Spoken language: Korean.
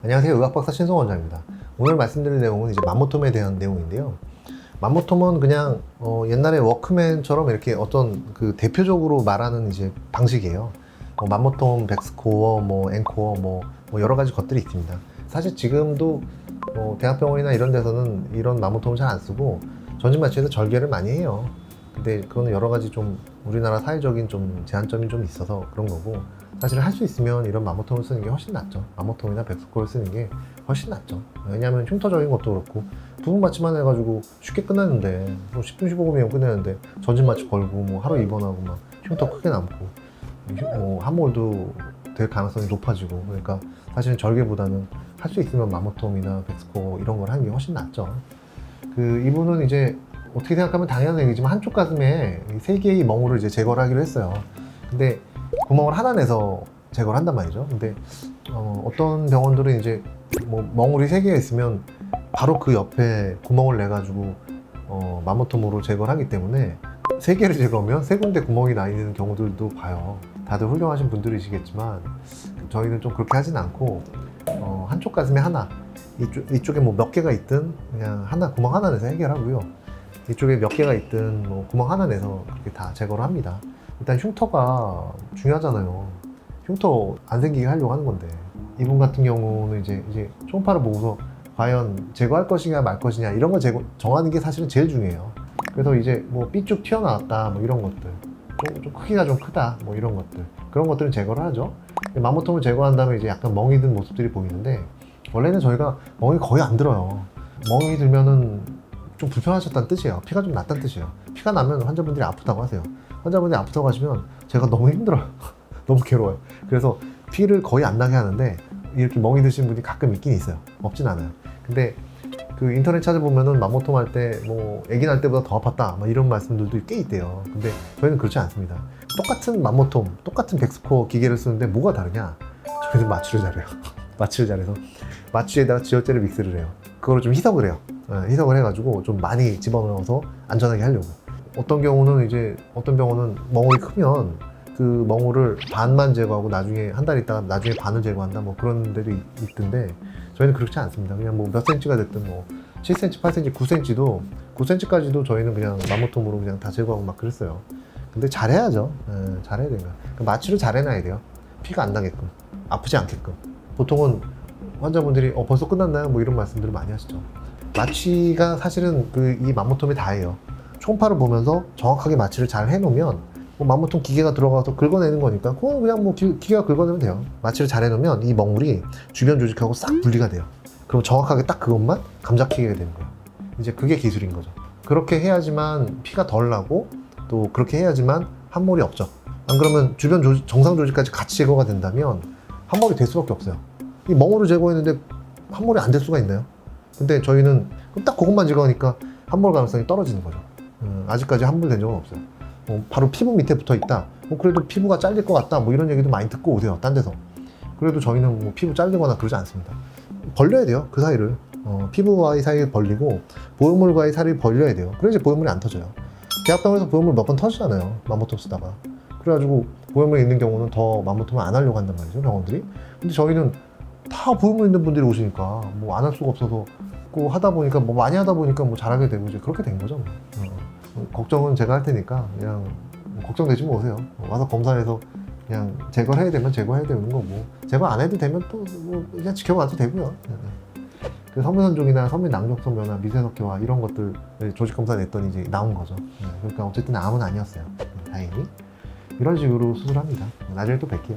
안녕하세요. 의학박사 신성원장입니다. 오늘 말씀드릴 내용은 이제 맘모톰에 대한 내용인데요. 맘모톰은 그냥 옛날에 워크맨처럼 이렇게 어떤 그 대표적으로 말하는 이제 방식이에요. 맘모톰, 백스코어, 앵코어, 여러 가지 것들이 있습니다. 사실 지금도 대학병원이나 이런 데서는 이런 맘모톰을 잘 안 쓰고 전신마취에서 절개를 많이 해요. 근데 그거는 여러 가지 좀 우리나라 사회적인 좀 제한점이 좀 있어서 그런 거고, 사실 할 수 있으면 이런 맘모톰을 쓰는 게 훨씬 낫죠. 맘모톰이나 백스코어를 쓰는 게 훨씬 낫죠. 왜냐하면 흉터적인 것도 그렇고 부분 마취만 해가지고 쉽게 끝나는데 10분 15분이면 끝내는데 전신 마취 걸고 하루 입원하고 막 흉터 크게 남고 함몰도 될 가능성이 높아지고, 그러니까 사실은 절개보다는 할 수 있으면 맘모톰이나 백스코어 이런 걸 하는 게 훨씬 낫죠. 이분은 이제 어떻게 생각하면 당연한 얘기지만 한쪽 가슴에 3개의 멍울을 이제 제거를 하기로 했어요. 근데 구멍을 하나 내서 제거를 한단 말이죠. 근데 어떤 병원들은 이제 멍울이 3개가 있으면 바로 그 옆에 구멍을 내 가지고 맘모톰으로 제거를 하기 때문에 3개를 제거하면 3군데 구멍이 나 있는 경우들도 봐요. 다들 훌륭하신 분들이시겠지만 저희는 좀 그렇게 하진 않고 한쪽 가슴에 하나, 이쪽에 몇 개가 있든 그냥 구멍 하나 내서 해결하고요. 이쪽에 몇 개가 있든 구멍 하나 내서 그렇게 다 제거를 합니다. 일단 흉터가 중요하잖아요. 흉터 안 생기게 하려고 하는 건데, 이분 같은 경우는 이제 초음파를 보고서 과연 제거할 것이냐 말 것이냐 이런 걸 정하는 게 사실은 제일 중요해요. 그래서 이제 삐쭉 튀어나왔다 이런 것들, 좀 크기가 좀 크다 이런 것들, 그런 것들은 제거를 하죠. 맘모톰을 제거한 다음에 이제 약간 멍이 든 모습들이 보이는데, 원래는 저희가 멍이 거의 안 들어요. 멍이 들면은 좀 불편하셨다는 뜻이에요. 피가 좀 났다는 뜻이에요. 피가 나면 환자분들이 아프다고 하세요. 환자분들이 아프다고 하시면 제가 너무 힘들어요. 너무 괴로워요. 그래서 피를 거의 안 나게 하는데, 이렇게 멍이 드신 분이 가끔 있긴 있어요. 없진 않아요. 근데 그 인터넷 찾아보면은 맘모톰 할 때 아기 날 때보다 더 아팠다 이런 말씀들도 꽤 있대요. 근데 저희는 그렇지 않습니다. 똑같은 맘모톰, 똑같은 백스코어 기계를 쓰는데 뭐가 다르냐? 저희는 마취를 잘해요. 마취를 잘해서 마취에다가 지혈제를 믹스를 해요. 그거를 좀 희석을 해요. 희석을 해가지고 좀 많이 집어넣어서 안전하게 하려고. 어떤 경우는 이제 어떤 병원은 멍울이 크면 그 멍울을 반만 제거하고 나중에 한 달 있다가 나중에 반을 제거한다 그런 데도 있던데, 저희는 그렇지 않습니다. 그냥 몇 cm가 됐든 7cm, 8cm, 9cm도 9cm까지도 저희는 그냥 맘모톰으로 그냥 다 제거하고 막 그랬어요. 근데 잘해야죠. 잘해야 돼요. 그러니까 마취를 잘 해놔야 돼요. 피가 안 나게끔, 아프지 않게끔. 보통은 환자분들이 벌써 끝났나요? 이런 말씀들을 많이 하시죠. 마취가 사실은 이 맘모톰이 다예요. 초음파를 보면서 정확하게 마취를 잘 해놓으면 맘모톰 기계가 들어가서 긁어내는 거니까 그건 그냥 기계가 긁어내면 돼요. 마취를 잘 해놓으면 이 멍울이 주변 조직하고 싹 분리가 돼요. 그럼 정확하게 딱 그것만 감잡히게 되는 거예요. 이제 그게 기술인 거죠. 그렇게 해야지만 피가 덜 나고, 또 그렇게 해야지만 함몰이 없죠. 안 그러면 주변 정상 조직까지 같이 제거가 된다면 함몰이 될 수밖에 없어요. 이 멍울을 제거했는데 함몰이 안 될 수가 있나요? 근데 저희는 딱 그것만 제거하니까 함몰 가능성이 떨어지는 거죠. 아직까지 함몰된 적은 없어요. 바로 피부 밑에 붙어 있다. 그래도 피부가 잘릴 것 같다. 이런 얘기도 많이 듣고 오세요. 딴 데서. 그래도 저희는 피부 잘리거나 그러지 않습니다. 벌려야 돼요. 그 사이를. 피부와의 사이를 벌리고 보형물과의 사이를 벌려야 돼요. 그래야지 보형물이 안 터져요. 대학병원에서 보형물 몇 번 터지잖아요. 맘모톰 쓰다가. 그래가지고 보형물 있는 경우는 더 맘모톰을 안 하려고 한단 말이죠. 병원들이. 근데 저희는 다 보형물 있는 분들이 오시니까 안 할 수가 없어서 하다 보니까 많이 하다 보니까 잘하게 되고 이제 그렇게 된 거죠. 걱정은 제가 할 테니까 그냥 걱정되지 오세요. 와서 검사해서 그냥 제거를 해야 되면 제거해야 되는 거고, 제거 안 해도 되면 또 그냥 지켜봐도 되고요. 그 섬유선종이나 섬유낭족성 변화, 미세석회화 이런 것들 조직 검사 냈더니 이제 나온 거죠. 그러니까 어쨌든 암은 아니었어요. 다행히. 이런 식으로 수술합니다. 나중에 또 뵐게요.